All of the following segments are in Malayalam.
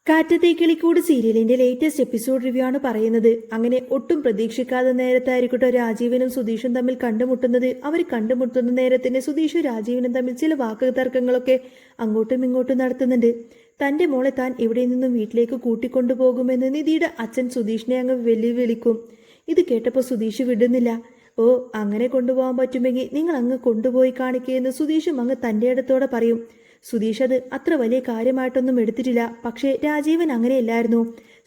കാറ്റത്തെ കിളിക്കൂട് സീരിയലിന്റെ ലേറ്റസ്റ്റ് എപ്പിസോഡ് റിവ്യൂ ആണ് പറയുന്നത്. അങ്ങനെ ഒട്ടും പ്രതീക്ഷിക്കാതെ നേരത്തായിരിക്കട്ടെ രാജീവനും സുധീഷും തമ്മിൽ കണ്ടുമുട്ടുന്നത്. അവർ കണ്ടുമുട്ടുന്ന നേരത്തിന് സുധീഷും രാജീവനും തമ്മിൽ ചില വാക്ക് തർക്കങ്ങളൊക്കെ അങ്ങോട്ടും ഇങ്ങോട്ടും നടത്തുന്നുണ്ട്. തന്റെ മോളെ താൻ ഇവിടെ നിന്നും വീട്ടിലേക്ക് കൂട്ടിക്കൊണ്ടുപോകുമെന്ന് നിധിയുടെ അച്ഛൻ സുധീഷിനെ അങ്ങ് വെല്ലുവിളിക്കും. ഇത് കേട്ടപ്പോൾ സുധീഷ് വിടുന്നില്ല. ഓ, അങ്ങനെ കൊണ്ടുപോകാൻ പറ്റുമെങ്കിൽ നിങ്ങൾ അങ്ങ് കൊണ്ടുപോയി കാണിക്കുകയെന്ന് സുധീഷും അങ്ങ് തന്റെ ഇടത്തോടെ പറയും. സുധീഷ് അത് അത്ര വലിയ കാര്യമായിട്ടൊന്നും എടുത്തിട്ടില്ല. പക്ഷേ രാജീവൻ അങ്ങനെയല്ലായിരുന്നു.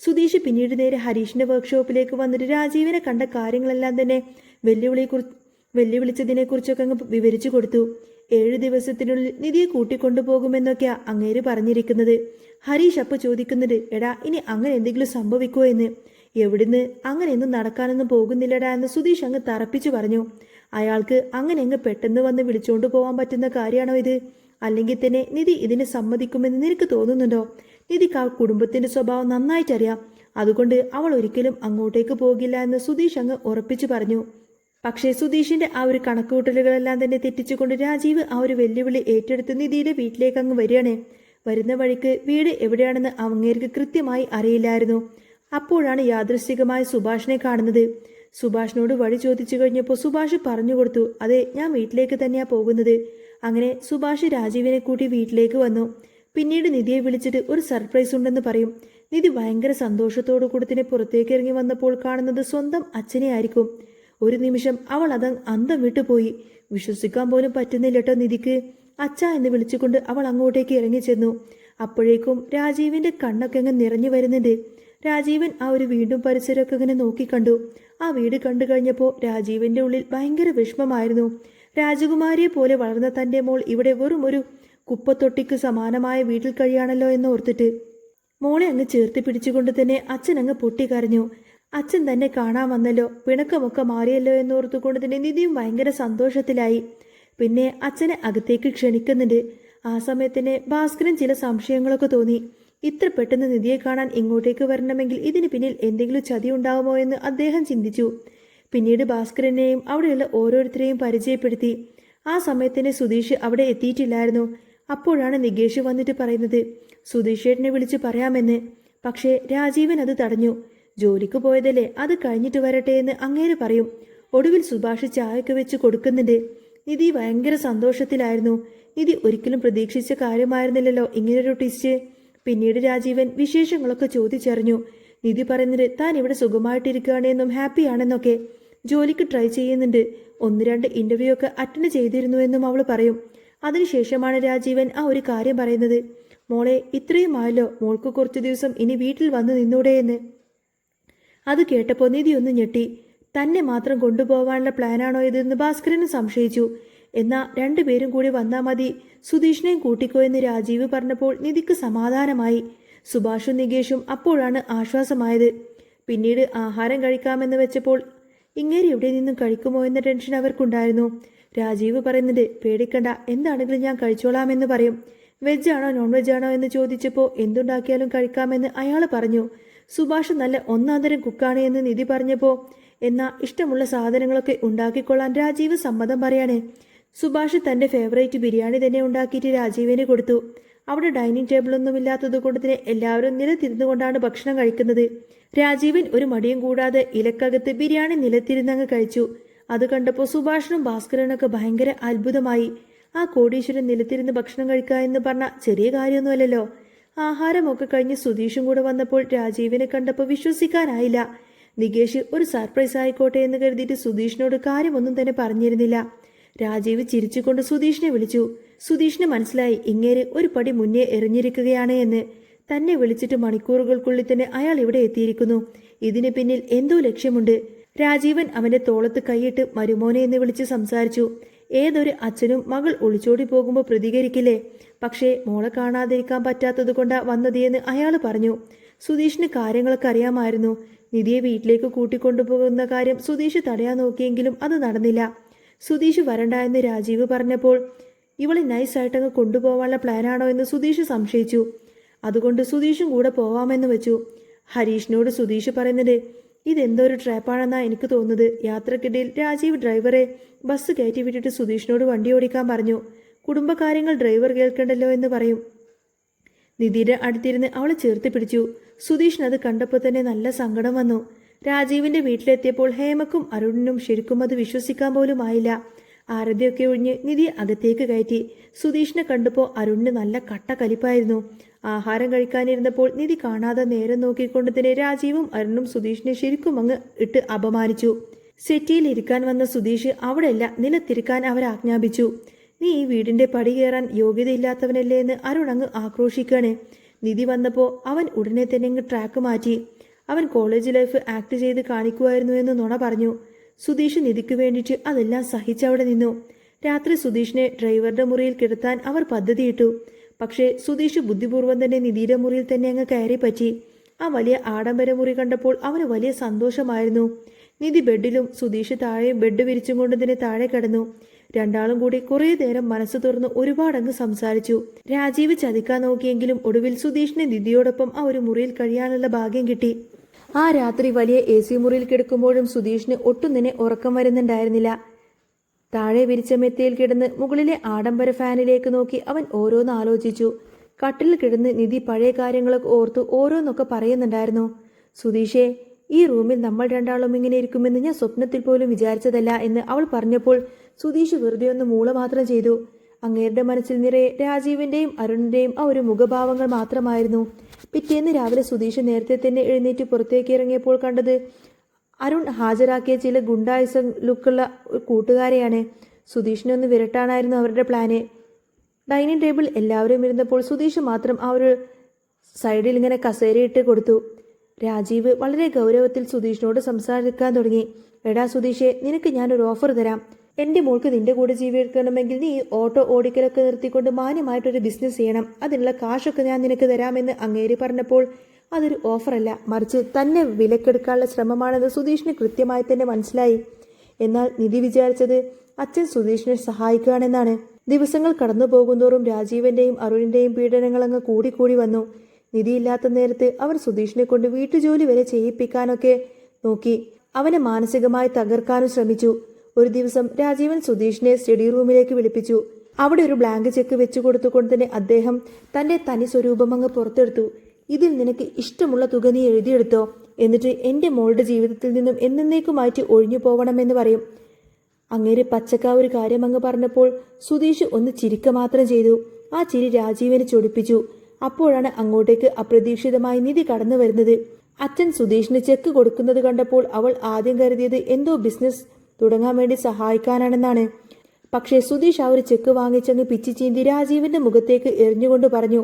സുധീഷ് പിന്നീട് നേരെ ഹരീഷിന്റെ വർക്ക്ഷോപ്പിലേക്ക് വന്നിട്ട് രാജീവനെ കണ്ട കാര്യങ്ങളെല്ലാം തന്നെ വെല്ലുവിളിച്ചതിനെ കുറിച്ചൊക്കെ അങ്ങ് വിവരിച്ചു കൊടുത്തു. 7 ദിവസത്തിനുള്ളിൽ നിധിയെ കൂട്ടിക്കൊണ്ടുപോകുമെന്നൊക്കെയാ അങ്ങേര് പറഞ്ഞിരിക്കുന്നത്. ഹരീഷ് അപ്പൊ ചോദിക്കുന്നത്, എടാ ഇനി അങ്ങനെ എന്തെങ്കിലും സംഭവിക്കോ എന്ന്. എവിടുന്ന്, അങ്ങനെയൊന്നും നടക്കാനൊന്നും പോകുന്നില്ലടാ എന്ന് സുധീഷ് അങ്ങ് തറപ്പിച്ചു പറഞ്ഞു. അയാൾക്ക് അങ്ങനെ അങ്ങ് പെട്ടെന്ന് വന്ന് വിളിച്ചോണ്ടു പോകാൻ പറ്റുന്ന കാര്യമാണോ ഇത്? അല്ലെങ്കിൽ തന്നെ നിധി ഇതിന് സമ്മതിക്കുമെന്ന് നിനക്ക് തോന്നുന്നുണ്ടോ? നിധിക്ക് ആ കുടുംബത്തിന്റെ സ്വഭാവം നന്നായിട്ടറിയാം. അതുകൊണ്ട് അവൾ ഒരിക്കലും അങ്ങോട്ടേക്ക് പോകില്ല എന്ന് സുധീഷ് അങ്ങ് ഉറപ്പിച്ചു പറഞ്ഞു. പക്ഷേ സുധീഷിന്റെ ആ ഒരു കണക്കുകൂട്ടലുകളെല്ലാം തന്നെ തെറ്റിച്ചുകൊണ്ട് രാജീവ് ആ ഒരു വെല്ലുവിളി ഏറ്റെടുത്ത് നിധിയുടെ വീട്ടിലേക്ക് അങ്ങ് വരികയാണ്. വരുന്ന വഴിക്ക് വീട് എവിടെയാണെന്ന് അങ്ങേർക്ക് കൃത്യമായി അറിയില്ലായിരുന്നു. അപ്പോഴാണ് യാദൃശ്ചികമായി സുഭാഷിനെ കാണുന്നത്. സുഭാഷിനോട് വഴി ചോദിച്ചു കഴിഞ്ഞപ്പോൾ സുഭാഷ് പറഞ്ഞു കൊടുത്തു, അതെ, ഞാൻ വീട്ടിലേക്ക് തന്നെയാ പോകുന്നത്. അങ്ങനെ സുഭാഷ് രാജീവിനെ കൂട്ടി വീട്ടിലേക്ക് വന്നു. പിന്നീട് നിധിയെ വിളിച്ചിട്ട് ഒരു സർപ്രൈസ് ഉണ്ടെന്ന് പറയും. നിധി ഭയങ്കര സന്തോഷത്തോടു കൂടി തന്നെ പുറത്തേക്ക് ഇറങ്ങി വന്നപ്പോൾ കാണുന്നത് സ്വന്തം അച്ഛനെ ആയിരിക്കും. ഒരു നിമിഷം അവൾ അത് അന്തം വിട്ടുപോയി. വിശ്വസിക്കാൻ പോലും പറ്റുന്നില്ലട്ടോ നിധിക്ക്. അച്ഛ എന്ന് വിളിച്ചുകൊണ്ട് അവൾ അങ്ങോട്ടേക്ക് ഇറങ്ങി ചെന്നു. അപ്പോഴേക്കും രാജീവിന്റെ കണ്ണൊക്കെ അങ്ങ് നിറഞ്ഞു വരുന്നുണ്ട്. രാജീവൻ ആ ഒരു വീണ്ടും പരിസരമൊക്കെ ഇങ്ങനെ നോക്കിക്കണ്ടു. ആ വീട് കണ്ടു കഴിഞ്ഞപ്പോൾ രാജീവിന്റെ ഉള്ളിൽ ഭയങ്കര വിഷമമായിരുന്നു. രാജകുമാരിയെ പോലെ വളർന്ന തന്റെ മോൾ ഇവിടെ വെറും ഒരു കുപ്പത്തൊട്ടിക്ക് സമാനമായ വീട്ടിൽ കഴിയാണല്ലോ എന്ന് ഓർത്തിട്ട് മോളെ അങ്ങ് ചേർത്ത് പിടിച്ചുകൊണ്ട് തന്നെ അച്ഛൻ അങ്ങ് പൊട്ടിക്കരഞ്ഞു. അച്ഛൻ തന്നെ കാണാൻ വന്നല്ലോ, പിണക്കമൊക്കെ മാറിയല്ലോ എന്നോർത്തുകൊണ്ട് തന്നെ നിധിയും ഭയങ്കര സന്തോഷത്തിലായി. പിന്നെ അച്ഛനെ അകത്തേക്ക് ക്ഷണിക്കുന്നുണ്ട്. ആ സമയത്തിന് ഭാസ്കരൻ ചില സംശയങ്ങളൊക്കെ തോന്നി. ഇത്ര പെട്ടെന്ന് നിധിയെ കാണാൻ ഇങ്ങോട്ടേക്ക് വരണമെങ്കിൽ ഇതിന് പിന്നിൽ എന്തെങ്കിലും ചതി ഉണ്ടാവുമോ എന്ന് അദ്ദേഹം ചിന്തിച്ചു. പിന്നീട് ഭാസ്കരനെയും അവിടെയുള്ള ഓരോരുത്തരെയും പരിചയപ്പെടുത്തി. ആ സമയത്തിന് സുധീഷ് അവിടെ എത്തിയിട്ടില്ലായിരുന്നു. അപ്പോഴാണ് നികേഷ് വന്നിട്ട് പറയുന്നത് സുധീഷേട്ടനെ വിളിച്ച് പറയാമെന്ന്. പക്ഷേ രാജീവൻ അത് തടഞ്ഞു. ജോലിക്ക് പോയതല്ലേ, അത് കഴിഞ്ഞിട്ട് വരട്ടെ എന്ന് അങ്ങേര് പറയും. ഒടുവിൽ സുഭാഷ് ചായയൊക്കെ വെച്ച് കൊടുക്കുന്നുണ്ട്. നിധി ഭയങ്കര സന്തോഷത്തിലായിരുന്നു. നിധി ഒരിക്കലും പ്രതീക്ഷിച്ച കാര്യമായിരുന്നില്ലല്ലോ ഇങ്ങനൊരു ട്വിസ്റ്റ്. പിന്നീട് രാജീവൻ വിശേഷങ്ങളൊക്കെ ചോദിച്ചറിഞ്ഞു. നിധി പറയുന്നത് താൻ ഇവിടെ സുഖമായിട്ടിരിക്കുകയാണെന്നും ഹാപ്പിയാണെന്നൊക്കെ. ജോലിക്ക് ട്രൈ ചെയ്യുന്നുണ്ട്. 1-2 ഇന്റർവ്യൂ ഒക്കെ അറ്റൻഡ് ചെയ്തിരുന്നു എന്നും അവൾ പറയും. അതിനുശേഷമാണ് രാജീവൻ ആ ഒരു കാര്യം പറയുന്നത്. മോളെ, ഇത്രയും ആയല്ലോ, മോൾക്ക് കുറച്ചു ദിവസം ഇനി വീട്ടിൽ വന്ന് നിന്നൂടെ എന്ന്. അത് കേട്ടപ്പോൾ നിധി ഒന്ന് ഞെട്ടി. തന്നെ മാത്രം കൊണ്ടുപോകാനുള്ള പ്ലാനാണോ ഇതെന്ന് ഭാസ്കരന് സംശയിച്ചു. എന്നാ 2 പേരും കൂടി വന്നാൽ മതി, സുധീഷിനെയും കൂട്ടിക്കോ എന്ന് രാജീവ് പറഞ്ഞപ്പോൾ നിധിക്ക് സമാധാനമായി. സുഭാഷും നികേഷും അപ്പോഴാണ് ആശ്വാസമായത്. പിന്നീട് ആഹാരം കഴിക്കാമെന്ന് വെച്ചപ്പോൾ ഇങ്ങേരി ഇവിടെ നിന്നും കഴിക്കുമോ എന്ന ടെൻഷൻ അവർക്കുണ്ടായിരുന്നു. രാജീവ് പറയുന്നുണ്ട്, പേടിക്കണ്ട, എന്താണെങ്കിലും ഞാൻ കഴിച്ചോളാമെന്ന് പറയും. വെജ് ആണോ നോൺ വെജ് ആണോ എന്ന് ചോദിച്ചപ്പോൾ എന്തുണ്ടാക്കിയാലും കഴിക്കാമെന്ന് അയാൾ പറഞ്ഞു. സുഭാഷ് നല്ല ഒന്നാന്തരം കുക്കാണ് എന്ന് നിധി പറഞ്ഞപ്പോൾ എന്നാ ഇഷ്ടമുള്ള സാധനങ്ങളൊക്കെ ഉണ്ടാക്കിക്കൊള്ളാൻ രാജീവ് സമ്മതം പറയാണ്. സുഭാഷ് തന്റെ ഫേവറേറ്റ് ബിരിയാണി തന്നെ ഉണ്ടാക്കിയിട്ട് രാജീവിന് കൊടുത്തു. അവിടെ ഡൈനിങ് ടേബിളൊന്നും ഇല്ലാത്തത് കൊണ്ട് തന്നെ എല്ലാവരും നിലത്തിരുന്നുകൊണ്ടാണ് ഭക്ഷണം കഴിക്കുന്നത്. രാജീവൻ ഒരു മടിയും കൂടാതെ ഇലക്കകത്ത് ബിരിയാണി നിലത്തിരുന്നങ്ങ് കഴിച്ചു. അത് കണ്ടപ്പോൾ സുഭാഷിനും ഭാസ്കരനൊക്കെ ഭയങ്കര അത്ഭുതമായി. ആ കോടീശ്വരൻ നിലത്തിരുന്ന് ഭക്ഷണം കഴിക്കുക എന്ന് പറഞ്ഞ ചെറിയ കാര്യമൊന്നുമല്ലല്ലോ. ആഹാരമൊക്കെ കഴിഞ്ഞ് സുധീഷും കൂടെ വന്നപ്പോൾ രാജീവിനെ കണ്ടപ്പോൾ വിശ്വസിക്കാനായില്ല. നികേഷ് ഒരു സർപ്രൈസ് ആയിക്കോട്ടെ എന്ന് കരുതിയിട്ട് സുധീഷിനോട് കാര്യമൊന്നും തന്നെ പറഞ്ഞിരുന്നില്ല. രാജീവ് ചിരിച്ചുകൊണ്ട് സുധീഷിനെ വിളിച്ചു. സുധീഷിന് മനസ്സിലായി ഇങ്ങേര് ഒരു പടി മുന്നേ എറിഞ്ഞിരിക്കുകയാണ് എന്ന്. തന്നെ വിളിച്ചിട്ട് മണിക്കൂറുകൾക്കുള്ളിൽ തന്നെ അയാൾ ഇവിടെ എത്തിയിരിക്കുന്നു. ഇതിന് പിന്നിൽ എന്തോ ലക്ഷ്യമുണ്ട്. രാജീവൻ അവന്റെ തോളത്ത് കൈയിട്ട് മരുമോനെ എന്ന് വിളിച്ച് സംസാരിച്ചു. ഏതൊരു അച്ഛനും മകൾ ഒളിച്ചോടി പോകുമ്പോൾ പ്രതികരിക്കില്ലേ? പക്ഷേ മോളെ കാണാതിരിക്കാൻ പറ്റാത്തത് കൊണ്ടാ വന്നതെന്ന് അയാൾ പറഞ്ഞു. സുധീഷിന് കാര്യങ്ങളൊക്കെ അറിയാമായിരുന്നു. നിധിയെ വീട്ടിലേക്ക് കൂട്ടിക്കൊണ്ടുപോകുന്ന കാര്യം സുധീഷ് തടയാൻ നോക്കിയെങ്കിലും അത് നടന്നില്ല. സുധീഷ് വരണ്ട എന്ന് രാജീവ് പറഞ്ഞപ്പോൾ ഇവളെ നൈസായിട്ടങ്ങ് കൊണ്ടുപോകാനുള്ള പ്ലാനാണോ എന്ന് സുധീഷ് സംശയിച്ചു. അതുകൊണ്ട് സുധീഷും കൂടെ പോവാമെന്ന് വെച്ചു. ഹരീഷിനോട് സുധീഷ് പറയുന്നത് ഇതെന്തോ ഒരു ട്രാപ്പാണെന്നാ എനിക്ക് തോന്നുന്നത്. യാത്രക്കിടയിൽ രാജീവ് ഡ്രൈവറെ ബസ് കയറ്റി വിട്ടിട്ട് സുധീഷിനോട് വണ്ടി ഓടിക്കാൻ പറഞ്ഞു. കുടുംബകാര്യങ്ങൾ ഡ്രൈവർ കേൾക്കണ്ടല്ലോ എന്ന് പറയും. നിധിയുടെ അടുത്തിരുന്ന് അവളെ ചേർത്ത് പിടിച്ചു. സുധീഷിന് അത് കണ്ടപ്പോൾ തന്നെ നല്ല സങ്കടം വന്നു. രാജീവിന്റെ വീട്ടിലെത്തിയപ്പോൾ ഹേമക്കും അരുണിനും ശരിക്കും അത് വിശ്വസിക്കാൻ പോലും ആയില്ല. ആരതിയൊക്കെ ഒഴിഞ്ഞ് നിധി അകത്തേക്ക് കയറ്റി. സുധീഷിനെ കണ്ടപ്പോൾ അരുണിന് നല്ല കട്ട കലിപ്പായിരുന്നു. ആഹാരം കഴിക്കാനിരുന്നപ്പോൾ നിധി കാണാതെ നേരം നോക്കിക്കൊണ്ട് തന്നെ രാജീവും അരുണും സുധീഷിനെ ശരിക്കും അങ്ങ് ഇട്ട് അപമാനിച്ചു. സെറ്റിയിൽ ഇരിക്കാൻ വന്ന സുധീഷ് അവിടെയല്ല നിലത്തിരിക്കാൻ അവരാജ്ഞാപിച്ചു. നീ ഈ വീടിന്റെ പടി കയറാൻ യോഗ്യതയില്ലാത്തവനല്ലേ എന്ന് അരുൺ അങ്ങ് ആക്രോശിക്കാണ്. നിധി വന്നപ്പോൾ അവൻ ഉടനെ തന്നെ അങ്ങ് ട്രാക്ക് മാറ്റി. അവൻ കോളേജ് ലൈഫ് ആക്ട് ചെയ്ത് കാണിക്കുമായിരുന്നു എന്ന് നുണ പറഞ്ഞു. സുധീഷ് നിധിക്ക് വേണ്ടിയിട്ട് അതെല്ലാം സഹിച്ചവിടെ നിന്നു. രാത്രി സുധീഷിനെ ഡ്രൈവറുടെ മുറിയിൽ കിടത്താൻ അവർ പദ്ധതിയിട്ടു. പക്ഷേ സുധീഷ് ബുദ്ധിപൂർവ്വം തന്നെ നിധിയുടെ മുറിയിൽ തന്നെ അങ്ങ് കയറി പറ്റി. ആ വലിയ ആഡംബര മുറി കണ്ടപ്പോൾ അവന് വലിയ സന്തോഷമായിരുന്നു. നിധി ബെഡിലും സുധീഷ് താഴെ ബെഡ് വിരിച്ചും കൊണ്ട് തന്നെ താഴെ കിടന്നു. രണ്ടാളും കൂടി കുറേ നേരം മനസ്സ് തുറന്ന് ഒരുപാടങ്ങ് സംസാരിച്ചു. രാജീവ് ചതിക്കാൻ നോക്കിയെങ്കിലും ഒടുവിൽ സുധീഷിനെ നിധിയോടൊപ്പം ആ ഒരു മുറിയിൽ കഴിയാനുള്ള ഭാഗ്യം കിട്ടി. ആ രാത്രി വലിയ AC മുറിയിൽ കിടക്കുമ്പോഴും സുധീഷിന് ഒട്ടും തന്നെ ഉറക്കം വരുന്നുണ്ടായിരുന്നില്ല. താഴെ വിരിച്ച മെത്തയിൽ കിടന്ന് മുകളിലെ ആഡംബര ഫാനിലേക്ക് നോക്കി അവൻ ഓരോന്ന് ആലോചിച്ചു. കട്ടിലിൽ കിടന്ന് നിധി പഴയ കാര്യങ്ങളൊക്കെ ഓർത്ത് ഓരോന്നൊക്കെ പറയുന്നുണ്ടായിരുന്നു. സുധീഷേ, ഈ റൂമിൽ നമ്മൾ രണ്ടാളും ഇങ്ങനെ ഇരിക്കുമെന്ന് ഞാൻ സ്വപ്നത്തിൽ പോലും വിചാരിച്ചതല്ല എന്ന് അവൾ പറഞ്ഞപ്പോൾ സുധീഷ് വെറുതെ ഒന്ന് മൂള മാത്രം ചെയ്തു. അങ്ങേരുടെ മനസ്സിൽ നിറയെ രാജീവിന്റെയും അരുണിന്റെയും ആ ഒരു മുഖഭാവങ്ങൾ മാത്രമായിരുന്നു. പിറ്റേന്ന് രാവിലെ സുധീഷ് നേരത്തെ തന്നെ എഴുന്നേറ്റ് പുറത്തേക്ക് ഇറങ്ങിയപ്പോൾ കണ്ടത് അരുൺ ഹാജരാക്കിയ ചില ഗുണ്ടായുസ ലുക്കുള്ള കൂട്ടുകാരെയാണ്. സുധീഷിനെ ഒന്ന് വിരട്ടാനായിരുന്നു അവരുടെ പ്ലാന്. ഡൈനിങ് ടേബിൾ എല്ലാവരും ഇരുന്നപ്പോൾ സുധീഷ് മാത്രം ആ ഒരു സൈഡിൽ ഇങ്ങനെ കസേരയിട്ട് കൊടുത്തു. രാജീവ് വളരെ ഗൗരവത്തിൽ സുധീഷിനോട് സംസാരിക്കാൻ തുടങ്ങി. എടാ സുധീഷെ, നിനക്ക് ഞാനൊരു ഓഫർ തരാം. എൻ്റെ മോൾക്ക് നിന്റെ കൂടെ ജീവിക്കണമെങ്കിൽ നീ ഓട്ടോ ഓടിക്കലൊക്കെ നിർത്തിക്കൊണ്ട് മാന്യമായിട്ടൊരു ബിസിനസ് ചെയ്യണം. അതിനുള്ള കാശൊക്കെ ഞാൻ നിനക്ക് തരാമെന്ന് അങ്ങേര് പറഞ്ഞപ്പോൾ അതൊരു ഓഫറല്ല, മറിച്ച് തന്നെ വിലക്കെടുക്കാനുള്ള ശ്രമമാണെന്ന് സുധീഷിന് കൃത്യമായി തന്നെ മനസ്സിലായി. എന്നാൽ നിധി വിചാരിച്ചത് അച്ഛൻ സുധീഷിനെ സഹായിക്കുകയാണെന്നാണ്. ദിവസങ്ങൾ കടന്നു പോകുന്തോറും രാജീവന്റെയും അരുണിന്റെയും പീഡനങ്ങൾ അങ്ങ് കൂടിക്കൂടി വന്നു. നിധിയില്ലാത്ത നേരത്ത് അവർ സുധീഷിനെ കൊണ്ട് വീട്ടുജോലി വരെ ചെയ്യിപ്പിക്കാനൊക്കെ നോക്കി. അവനെ മാനസികമായി തകർക്കാനും ശ്രമിച്ചു. ഒരു ദിവസം രാജീവൻ സുധീഷിനെ സ്റ്റഡി റൂമിലേക്ക് വിളിപ്പിച്ചു. അവിടെ ഒരു ബ്ലാങ്ക് ചെക്ക് വെച്ചു കൊടുത്തുകൊണ്ട് തന്നെ അദ്ദേഹം തന്റെ തനി സ്വരൂപം അങ്ങ് പുറത്തെടുത്തു. ഇതിൽ നിനക്ക് ഇഷ്ടമുള്ള തുക നീ എഴുതിയെടുത്തോ, എന്നിട്ട് എൻ്റെ മോളുടെ ജീവിതത്തിൽ നിന്നും എന്നേക്കുമായിട്ട് ഒഴിഞ്ഞു പോവണമെന്ന് പറയും. അങ്ങേര് പച്ചക്ക ഒരു കാര്യം അങ്ങ് പറഞ്ഞപ്പോൾ സുധീഷ് ഒന്ന് ചിരിക്ക മാത്രം ചെയ്തു. ആ ചിരി രാജീവിനെ ചൊടിപ്പിച്ചു. അപ്പോഴാണ് അങ്ങോട്ടേക്ക് അപ്രതീക്ഷിതമായി നിധി കടന്നു വരുന്നത്. അച്ഛൻ സുധീഷിന് ചെക്ക് കൊടുക്കുന്നത് കണ്ടപ്പോൾ അവൾ ആദ്യം കരുതിയത് എന്തോ ബിസിനസ് തുടങ്ങാൻ വേണ്ടി സഹായിക്കാനാണെന്നാണ്. പക്ഷേ സുധീഷ് ആ ഒരു ചെക്ക് വാങ്ങിച്ചങ്ങ് പിച്ചി ചീന്തി രാജീവിന്റെ മുഖത്തേക്ക് എറിഞ്ഞുകൊണ്ട് പറഞ്ഞു,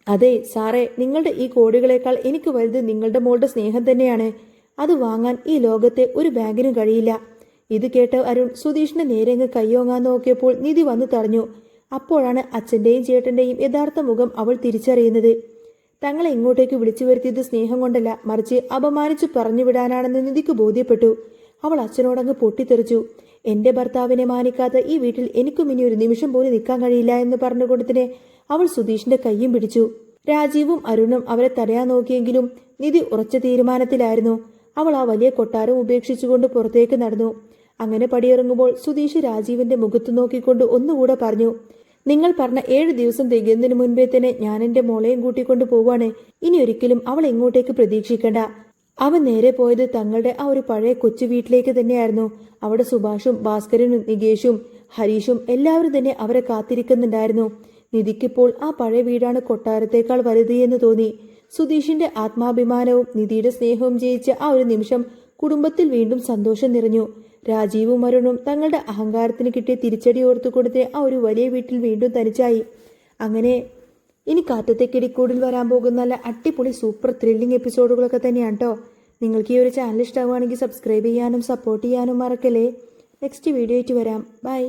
അതെ സാറേ, നിങ്ങളുടെ ഈ കോടികളെക്കാൾ എനിക്ക് വലുത് നിങ്ങളുടെ മോളുടെ സ്നേഹം തന്നെയാണ്. അത് വാങ്ങാൻ ഈ ലോകത്തെ ഒരു ബാങ്കിനും കഴിയില്ല. ഇത് കേട്ട അരുൺ സുധീഷിനെ നേരെ അങ്ങ് കയ്യോങ്ങാൻ നോക്കിയപ്പോൾ നിധി വന്നു തടഞ്ഞു. അപ്പോഴാണ് അച്ഛന്റെയും ചേട്ടന്റെയും യഥാർത്ഥ മുഖം അവൾ തിരിച്ചറിയുന്നത്. തങ്ങളെ ഇങ്ങോട്ടേക്ക് വിളിച്ചു വരുത്തിയത് സ്നേഹം കൊണ്ടല്ല, മറിച്ച് അപമാനിച്ചു പറഞ്ഞു വിടാനാണെന്ന് നിധിക്ക് ബോധ്യപ്പെട്ടു. അവൾ അച്ഛനോടങ്ങ് പൊട്ടിത്തെറിച്ചു. എന്റെ ഭർത്താവിനെ മാനിക്കാത്ത ഈ വീട്ടിൽ എനിക്കും ഇനി ഒരു നിമിഷം പോലും നിൽക്കാൻ കഴിയില്ല എന്ന് പറഞ്ഞുകൊണ്ടതിനെ അവൾ സുധീഷിന്റെ കയ്യും പിടിച്ചു. രാജീവും അരുണും അവരെ തടയാൻ നോക്കിയെങ്കിലും നിധി ഉറച്ച തീരുമാനത്തിലായിരുന്നു. അവൾ ആ വലിയ കൊട്ടാരം ഉപേക്ഷിച്ചുകൊണ്ട് പുറത്തേക്ക് നടന്നു. അങ്ങനെ പടിയിറങ്ങുമ്പോൾ സുധീഷ് രാജീവിന്റെ മുഖത്ത് നോക്കിക്കൊണ്ട് ഒന്നുകൂടെ പറഞ്ഞു, നിങ്ങൾ പറഞ്ഞ 7 ദിവസം തികയുന്നതിന് മുൻപേ തന്നെ ഞാൻ എന്റെ മോളെയും കൂട്ടിക്കൊണ്ട് പോവാണ്. ഇനി ഒരിക്കലും അവൾ എങ്ങോട്ടേക്ക് പ്രതീക്ഷിക്കണ്ട. അവൻ നേരെ പോയത് തങ്ങളുടെ ആ ഒരു പഴയ കൊച്ചു വീട്ടിലേക്ക് തന്നെയായിരുന്നു. അവിടെ സുഭാഷും ഭാസ്കരനും നികേഷും ഹരീഷും എല്ലാവരും തന്നെ അവരെ കാത്തിരിക്കുന്നുണ്ടായിരുന്നു. നിധിക്കിപ്പോൾ ആ പഴയ വീടാണ് കൊട്ടാരത്തേക്കാൾ വലുത് എന്ന് തോന്നി. സുധീഷിന്റെ ആത്മാഭിമാനവും നിധിയുടെ സ്നേഹവും ജയിച്ച ആ ഒരു നിമിഷം കുടുംബത്തിൽ വീണ്ടും സന്തോഷം നിറഞ്ഞു. രാജീവും അരുണും തങ്ങളുടെ അഹങ്കാരത്തിന് കിട്ടിയ തിരിച്ചടി ഓർത്തു കൊടുത്ത് ആ ഒരു വലിയ വീട്ടിൽ വീണ്ടും തനിച്ചായി. അങ്ങനെ ഇനി കാറ്റത്തെ കിടിക്കൂടിൽ വരാൻ പോകുന്ന നല്ല അടിപൊളി സൂപ്പർ ത്രില്ലിംഗ് എപ്പിസോഡുകളൊക്കെ തന്നെയാണ് കേട്ടോ. നിങ്ങൾക്ക് ഈ ഒരു ചാനൽ ഇഷ്ടമാവുകയാണെങ്കിൽ സബ്സ്ക്രൈബ് ചെയ്യാനും സപ്പോർട്ട് ചെയ്യാനും മറക്കല്ലേ. നെക്സ്റ്റ് വീഡിയോ ആയിട്ട് വരാം. ബൈ.